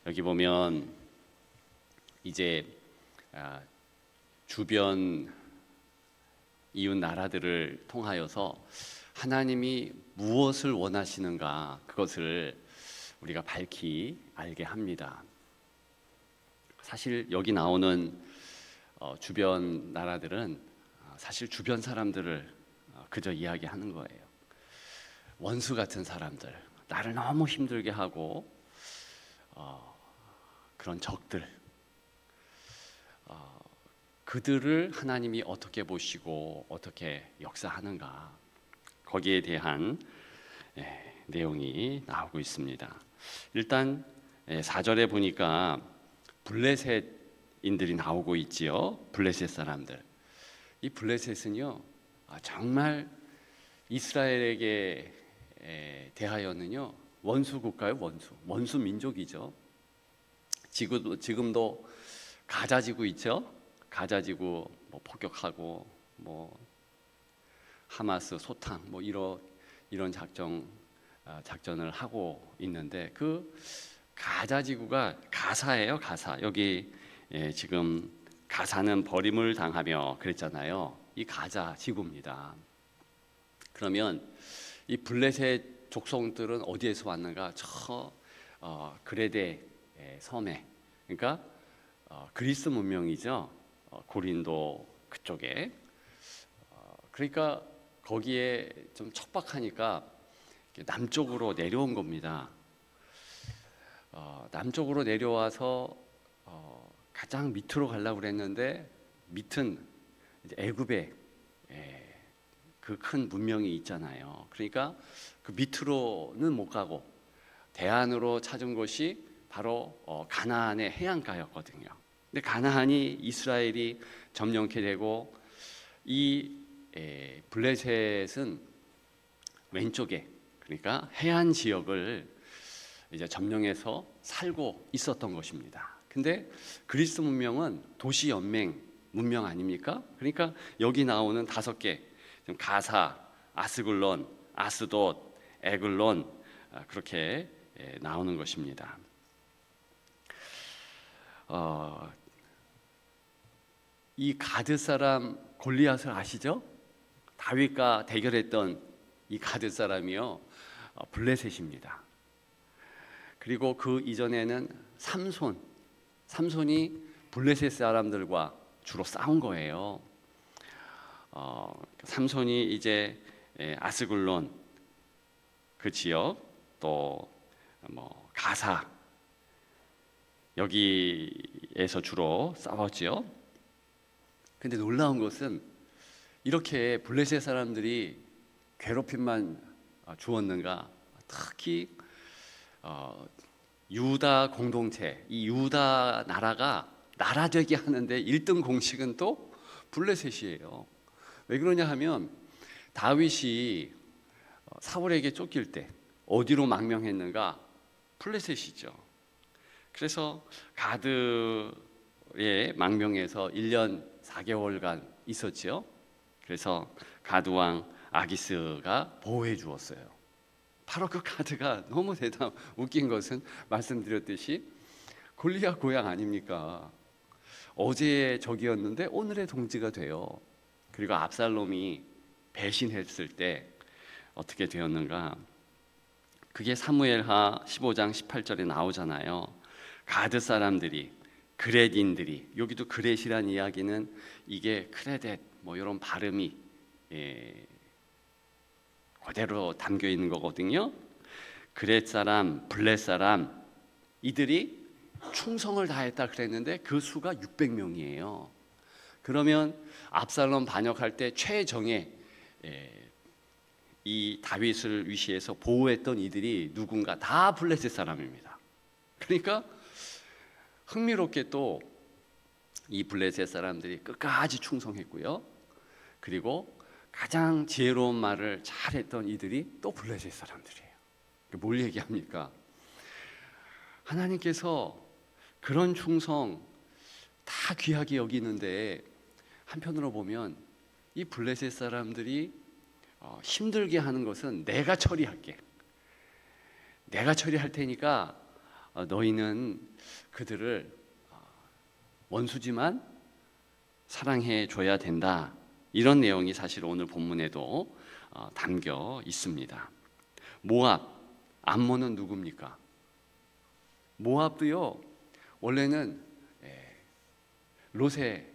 여기 보면 이제 주변 이웃 나라들을 통하여서 하나님이 무엇을 원하시는가, 그것을 우리가 밝히 알게 합니다. 사실 여기 나오는 주변 나라들은 사실 주변 사람들을 그저 이야기하는 거예요. 원수 같은 사람들, 나를 너무 힘들게 하고 그런 적들, 그들을 하나님이 어떻게 보시고 어떻게 역사하는가, 거기에 대한 내용이 나오고 있습니다. 일단 4절에 보니까 블레셋인들이 나오고 있지요. 블레셋 사람들. 이 블레셋은요, 정말 이스라엘에게 대하여는요 원수 국가요, 원수 민족이죠. 지금도 가자 지구 있죠. 가자 지구 폭격하고 하마스 소탕 이런 작전을 하고 있는데, 그 가자 지구가 가사예요. 가사. 여기 지금 가사는 버림을 당하며 그랬잖아요. 이 가자 지구입니다. 그러면 이 블레셋 족속들은 어디에서 왔는가? 저 그레데 섬에, 그러니까 그리스 문명이죠. 고린도 그쪽에. 그러니까 거기에 좀 척박하니까 남쪽으로 내려온 겁니다. 남쪽으로 내려와서 가장 밑으로 가려고 그랬는데, 밑은 이제 애굽에 그 큰 문명이 있잖아요. 그러니까 그 밑으로는 못 가고 대안으로 찾은 곳이 바로 가나안의 해안가였거든요. 근데 가나안이 이스라엘이 점령케 되고, 이 블레셋은 왼쪽에, 그러니까 해안 지역을 이제 점령해서 살고 있었던 것입니다. 근데 그리스 문명은 도시 연맹 문명 아닙니까? 그러니까 여기 나오는 5개, 가사, 아스글론, 아스돗, 에글론, 그렇게 나오는 것입니다. 이 가드 사람 골리앗을 아시죠? 다윗과 대결했던 이 가드 사람이요, 블레셋입니다. 그리고 그 이전에는 삼손이 블레셋 사람들과 주로 싸운 거예요. 삼손이 이제 아스글론 그 지역, 또 가사, 여기에서 주로 싸웠지요. 근데 놀라운 것은 이렇게 블레셋 사람들이 괴롭힘만 주었는가? 특히 유다 공동체, 이 유다 나라가 나라되게 하는데 1등 공식은 또 블레셋이에요. 왜 그러냐 하면 다윗이 사울에게 쫓길 때 어디로 망명했는가? 블레셋이죠. 그래서 가드의 망명에서 1년 4개월간 있었죠. 그래서 가드 왕 아기스가 보호해 주었어요. 바로 그 가드가 너무 웃긴 것은, 말씀드렸듯이 골리앗 고향 아닙니까? 어제의 적이었는데 오늘의 동지가 돼요. 그리고 압살롬이 배신했을 때 어떻게 되었는가? 그게 사무엘하 15장 18절에 나오잖아요. 가드 사람들이, 그렛인들이, 여기도 그렛이란 이야기는 이게 크레댓 이런 발음이 그대로 담겨 있는 거거든요. 그렛 사람, 블렛 사람, 이들이 충성을 다했다 그랬는데 그 수가 600명이에요. 그러면 압살롬 반역할 때 최정예 이 다윗을 위시해서 보호했던 이들이 누군가? 다 블레셋 사람입니다. 그러니까 흥미롭게 또 이 블레셋 사람들이 끝까지 충성했고요. 그리고 가장 지혜로운 말을 잘했던 이들이 또 블레셋 사람들이에요. 뭘 얘기합니까? 하나님께서 그런 충성 다 귀하게 여기는데, 한편으로 보면 이 블레셋 사람들이 힘들게 하는 것은 내가 처리할게, 내가 처리할 테니까 너희는 그들을 원수지만 사랑해 줘야 된다. 이런 내용이 사실 오늘 본문에도 담겨 있습니다. 모압, 암몬은 누굽니까? 모압도요, 원래는 롯의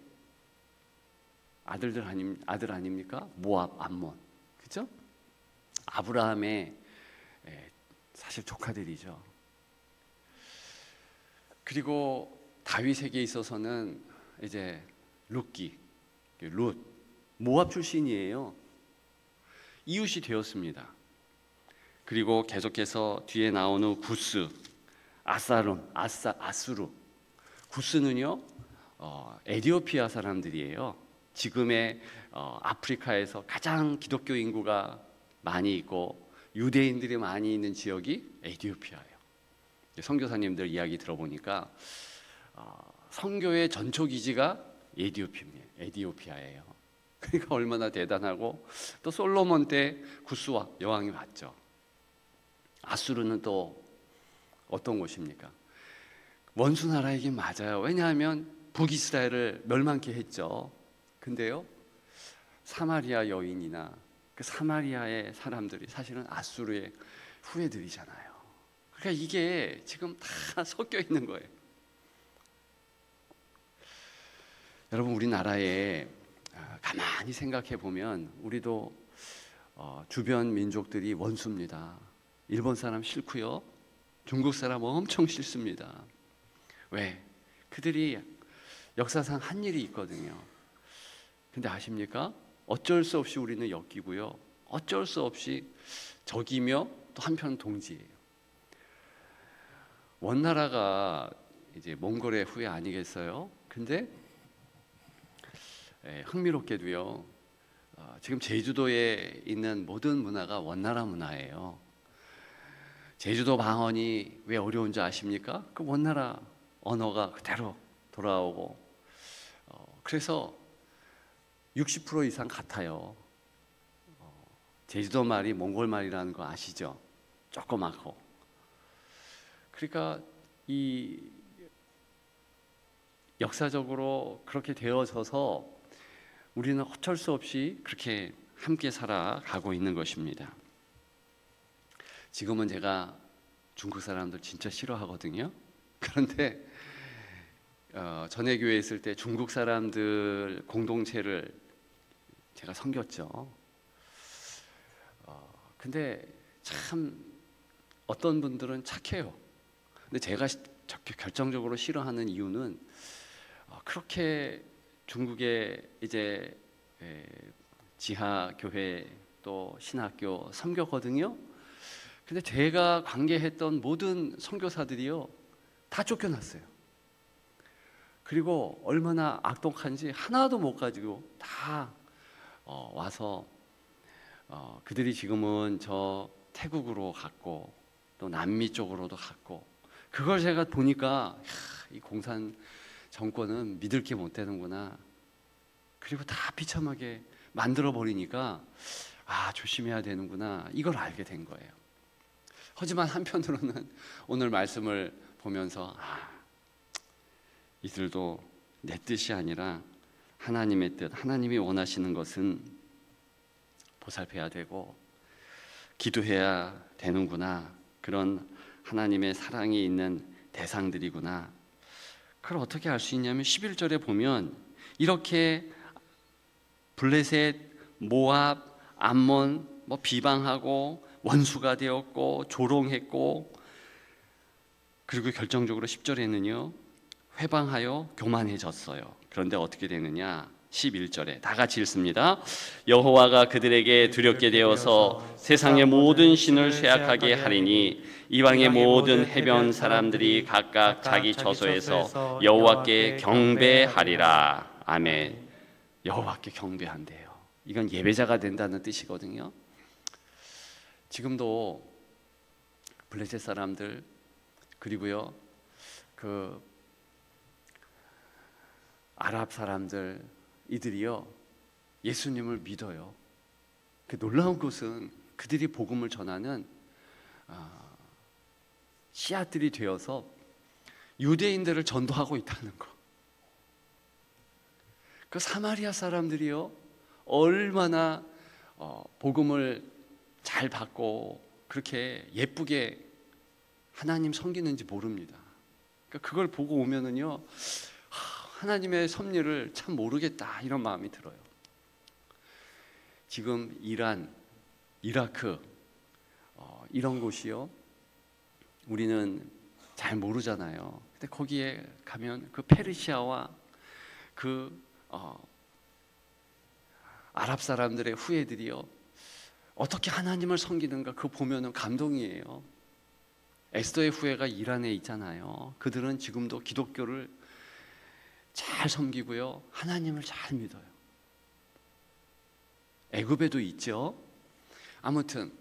아들 아닙니까? 모압, 암몬, 그죠? 아브라함의 사실 조카들이죠. 그리고 다윗에게 있어서는 이제 룻, 모압 출신이에요. 이웃이 되었습니다. 그리고 계속해서 뒤에 나오는 구스, 아수르. 구스는요, 에디오피아 사람들이에요. 지금의 아프리카에서 가장 기독교 인구가 많이 있고 유대인들이 많이 있는 지역이 에디오피아예요. 선교사님들 이야기 들어보니까 선교의 전초 기지가 에디오피아예요. 그러니까 얼마나 대단하고, 또 솔로몬 때 구스와 여왕이 왔죠. 아수르는 또 어떤 곳입니까? 원수 나라이긴 맞아요. 왜냐하면 북이스라엘을 멸망케 했죠. 근데요, 사마리아 여인이나 그 사마리아의 사람들이 사실은 아수르의 후예들이잖아요. 그러니까 이게 지금 다 섞여 있는 거예요. 여러분, 우리나라에 가만히 생각해 보면 우리도 주변 민족들이 원수입니다. 일본 사람 싫고요, 중국 사람 엄청 싫습니다. 왜? 그들이 역사상 한 일이 있거든요. 근데 아십니까? 어쩔 수 없이 우리는 엮이고요, 어쩔 수 없이 적이며 또 한편 동지예요. 원나라가 이제 몽골의 후예 아니겠어요? 근데 흥미롭게도요, 지금 제주도에 있는 모든 문화가 원나라 문화예요. 제주도 방언이 왜 어려운지 아십니까? 그 원나라 언어가 그대로 돌아오고, 그래서 60% 이상 같아요. 제주도 말이 몽골 말이라는 거 아시죠? 조그맣고. 그러니까 이 역사적으로 그렇게 되어져서 우리는 어쩔 수 없이 그렇게 함께 살아가고 있는 것입니다. 지금은 제가 중국 사람들 진짜 싫어하거든요. 그런데 전에 교회에 있을 때 중국 사람들 공동체를 제가 섬겼죠. 근데 참 어떤 분들은 착해요. 근데 제가 결정적으로 싫어하는 이유는 그렇게 중국의 이제 지하 교회 또 신학교 섬겼거든요. 근데 제가 관계했던 모든 선교사들이요, 다 쫓겨났어요. 그리고 얼마나 악독한지 하나도 못 가지고 다 와서 그들이 지금은 저 태국으로 갔고 또 남미 쪽으로도 갔고, 그걸 제가 보니까 이 공산 정권은 믿을 게 못 되는구나. 그리고 다 비참하게 만들어 버리니까 조심해야 되는구나, 이걸 알게 된 거예요. 하지만 한편으로는 오늘 말씀을 보면서 이들도 내 뜻이 아니라 하나님의 뜻, 하나님이 원하시는 것은 보살펴야 되고 기도해야 되는구나, 그런 하나님의 사랑이 있는 대상들이구나. 그걸 어떻게 알 수 있냐면 11절에 보면 이렇게 블레셋, 모압, 암몬 비방하고 원수가 되었고 조롱했고, 그리고 결정적으로 10절에는요 회방하여 교만해졌어요. 그런데 어떻게 되느냐? 11절에 다 같이 읽습니다. 여호와가 그들에게 두렵게 되어서 세상의 모든 신을 쇠약하게 하리니 이방의 모든 해변 사람들이 각각 자기 처소에서 여호와께 경배하리라. 아멘. 여호와께 경배한대요. 이건 예배자가 된다는 뜻이거든요. 지금도 블레셋 사람들, 그리고요 그 아랍 사람들, 이들이요 예수님을 믿어요. 그 놀라운 것은 그들이 복음을 전하는 씨앗들이 되어서 유대인들을 전도하고 있다는 거. 그 사마리아 사람들이요, 얼마나 복음을 잘 받고 그렇게 예쁘게 하나님 섬기는지 모릅니다. 그러니까 그걸 보고 오면은요, 하나님의 섭리를 참 모르겠다 이런 마음이 들어요. 지금 이란, 이라크 이런 곳이요, 우리는 잘 모르잖아요. 근데 거기에 가면 그 페르시아와 그 아랍 사람들의 후예들이요, 어떻게 하나님을 섬기는가 그거 보면은 감동이에요. 에스더의 후예가 이란에 있잖아요. 그들은 지금도 기독교를 잘 섬기고요, 하나님을 잘 믿어요. 애굽에도 있죠. 아무튼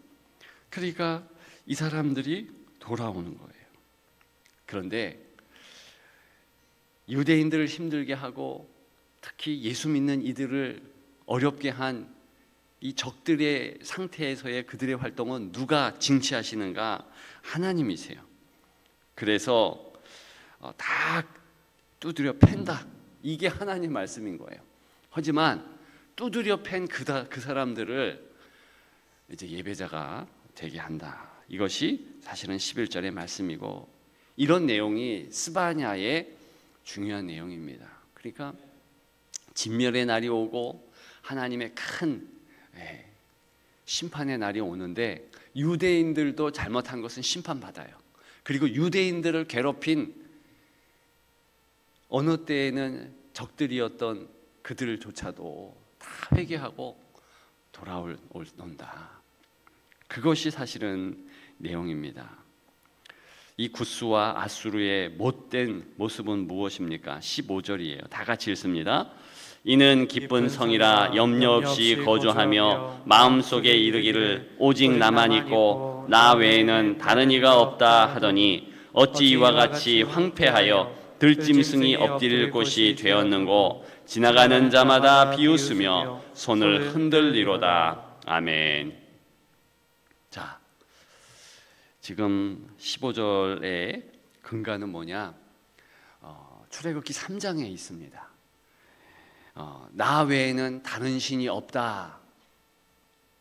그러니까 이 사람들이 돌아오는 거예요. 그런데 유대인들을 힘들게 하고 특히 예수 믿는 이들을 어렵게 한 이 적들의 상태에서의 그들의 활동은 누가 징치하시는가? 하나님이세요. 그래서 다 두드려 팬다, 이게 하나님 말씀인 거예요. 하지만 두드려 팬 그 사람들을 이제 예배자가 되게 한다. 이것이 사실은 11절의 말씀이고, 이런 내용이 스바냐의 중요한 내용입니다. 그러니까 진멸의 날이 오고 하나님의 큰 심판의 날이 오는데, 유대인들도 잘못한 것은 심판받아요. 그리고 유대인들을 괴롭힌 어느 때에는 적들이었던 그들조차도 다 회개하고 돌아온다. 그것이 사실은 내용입니다. 이 구스와 아수르의 못된 모습은 무엇입니까? 15절이에요. 다 같이 읽습니다. 이는 기쁜 성이라 염려 없이 거주하며 마음속에 이르기를 오직 나만 있고 나 외에는 다른 이가 없다 하더니 어찌 이와 같이 황폐하여 들짐승이 엎드릴 곳이 되었는고 지나가는 자마다 비웃으며 손을 흔들리로다. 아멘. 자, 지금 15절의 근간은 뭐냐? 출애굽기 3장에 있습니다. 나 외에는 다른 신이 없다.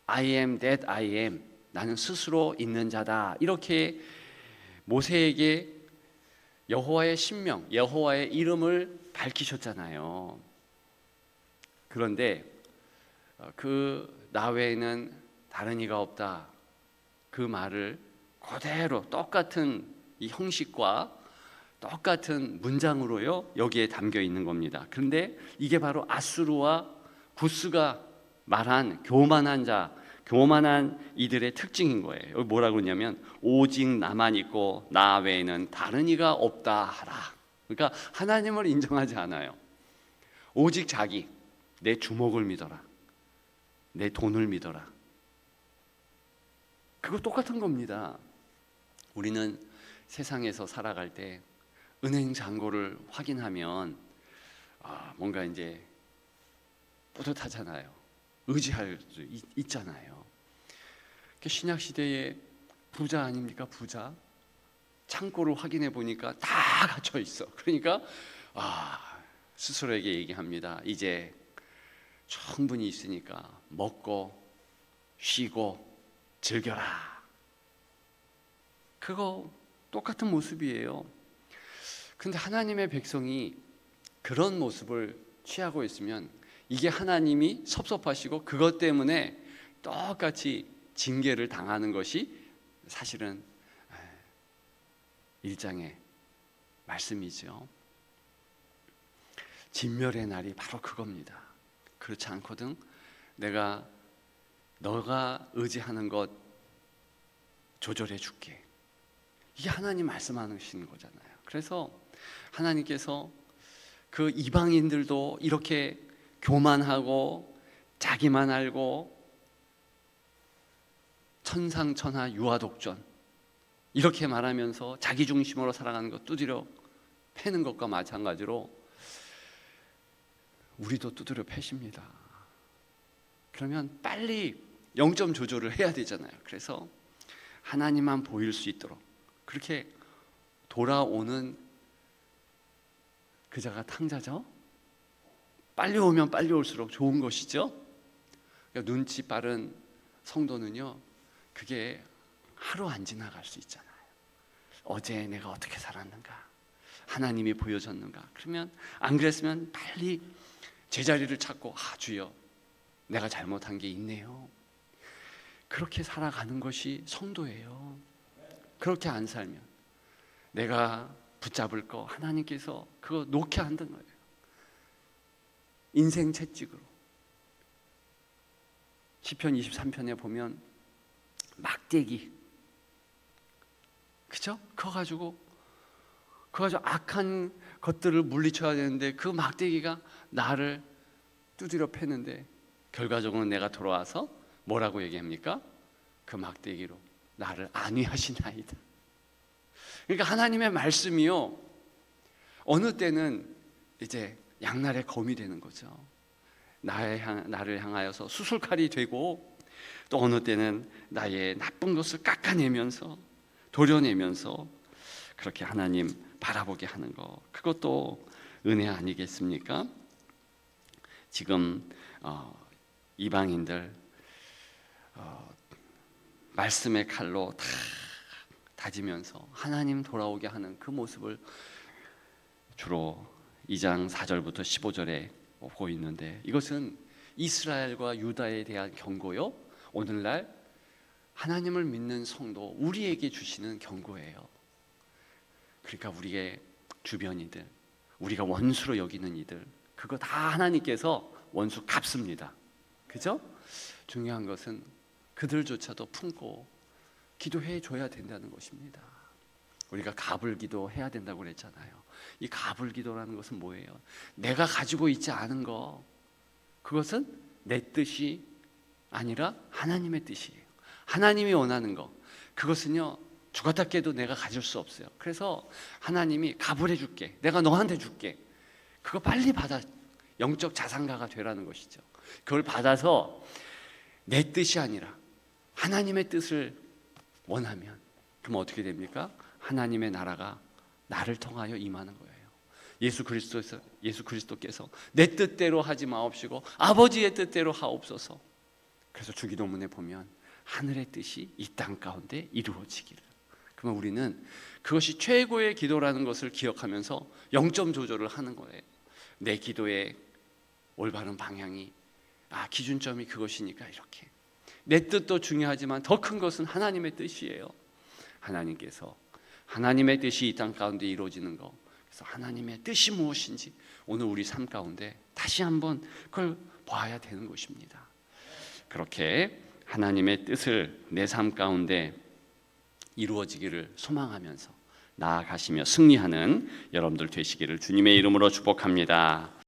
I am that I am. 나는 스스로 있는 자다. 이렇게 모세에게 여호와의 신명, 여호와의 이름을 밝히셨잖아요. 그런데 그 나 외에는 다른 이가 없다, 그 말을 그대로 똑같은 이 형식과 똑같은 문장으로요, 여기에 담겨 있는 겁니다. 그런데 이게 바로 아수르와 구스가 말한 교만한 자, 교만한 이들의 특징인 거예요. 여기 뭐라고 그러냐면 오직 나만 있고 나 외에는 다른 이가 없다 하라. 그러니까 하나님을 인정하지 않아요. 오직 자기, 내 주먹을 믿어라, 내 돈을 믿어라. 그거 똑같은 겁니다. 우리는 세상에서 살아갈 때 은행 잔고를 확인하면 뭔가 이제 뿌듯하잖아요. 의지할 수 있잖아요. 신약 시대의 부자 아닙니까? 부자. 창고를 확인해 보니까 다 갖춰 있어. 그러니까 스스로에게 얘기합니다. 이제 충분히 있으니까 먹고 쉬고 즐겨라. 그거 똑같은 모습이에요. 근데 하나님의 백성이 그런 모습을 취하고 있으면 이게 하나님이 섭섭하시고 그것 때문에 똑같이 징계를 당하는 것이 사실은 1장의 말씀이죠. 진멸의 날이 바로 그겁니다. 그렇지 않거든 너가 의지하는 것 조절해 줄게. 이게 하나님 말씀하시는 거잖아요. 그래서 하나님께서 그 이방인들도 이렇게 교만하고 자기만 알고 천상천하 유아독존 이렇게 말하면서 자기 중심으로 살아가는 것 두드려 패는 것과 마찬가지로 우리도 두드려 패십니다. 그러면 빨리 영점 조절을 해야 되잖아요. 그래서 하나님만 보일 수 있도록 그렇게 돌아오는 그자가 탕자죠. 빨리 오면 빨리 올수록 좋은 것이죠. 그러니까 눈치 빠른 성도는요, 그게 하루 안 지나갈 수 있잖아요. 어제 내가 어떻게 살았는가, 하나님이 보여줬는가. 그러면 안 그랬으면 빨리 제자리를 찾고, 주여 내가 잘못한 게 있네요. 그렇게 살아가는 것이 성도예요. 그렇게 안 살면 내가 붙잡을 거 하나님께서 그거 놓게 한다는 거예요. 인생 채찍으로. 시편 23편에 보면 막대기, 그죠? 그거 가지고 악한 것들을 물리쳐야 되는데 그 막대기가 나를 두드려 패는데 결과적으로 내가 돌아와서 뭐라고 얘기합니까? 그 막대기로 나를 안위하시나이다. 그러니까 하나님의 말씀이요, 어느 때는 이제 양날의 검이 되는 거죠. 나를 향하여서 수술칼이 되고, 또 어느 때는 나의 나쁜 것을 깎아내면서 도려내면서 그렇게 하나님 바라보게 하는 거, 그것도 은혜 아니겠습니까? 지금 이방인들 말씀의 칼로 다 다지면서 하나님 돌아오게 하는 그 모습을 주로 2장 4절부터 15절에 보고 있는데, 이것은 이스라엘과 유다에 대한 경고요, 오늘날 하나님을 믿는 성도 우리에게 주시는 경고예요. 그러니까 우리의 주변이들, 우리가 원수로 여기는 이들, 그거 다 하나님께서 원수 갚습니다. 그죠? 중요한 것은 그들조차도 품고 기도해 줘야 된다는 것입니다. 우리가 갑을기도 해야 된다고 그랬잖아요. 이 갑을기도라는 것은 뭐예요? 내가 가지고 있지 않은 거, 그것은 내 뜻이 아니라 하나님의 뜻이에요. 하나님이 원하는 거, 그것은요 죽었다 깨도 내가 가질 수 없어요. 그래서 하나님이 갑을 해줄게, 내가 너한테 줄게, 그거 빨리 받아 영적 자산가가 되라는 것이죠. 그걸 받아서 내 뜻이 아니라 하나님의 뜻을 원하면, 그럼 어떻게 됩니까? 하나님의 나라가 나를 통하여 임하는 거예요. 예수 그리스도께서 내 뜻대로 하지 마옵시고 아버지의 뜻대로 하옵소서. 그래서 주기도문에 보면 하늘의 뜻이 이 땅 가운데 이루어지기를. 그러면 우리는 그것이 최고의 기도라는 것을 기억하면서 0점 조절을 하는 거예요. 내 기도의 올바른 방향이 기준점이 그것이니까 이렇게. 내 뜻도 중요하지만 더 큰 것은 하나님의 뜻이에요. 하나님께서 하나님의 뜻이 이 땅 가운데 이루어지는 거, 그래서 하나님의 뜻이 무엇인지 오늘 우리 삶 가운데 다시 한번 그걸 봐야 되는 것입니다. 그렇게 하나님의 뜻을 내 삶 가운데 이루어지기를 소망하면서 나아가시며 승리하는 여러분들 되시기를 주님의 이름으로 축복합니다.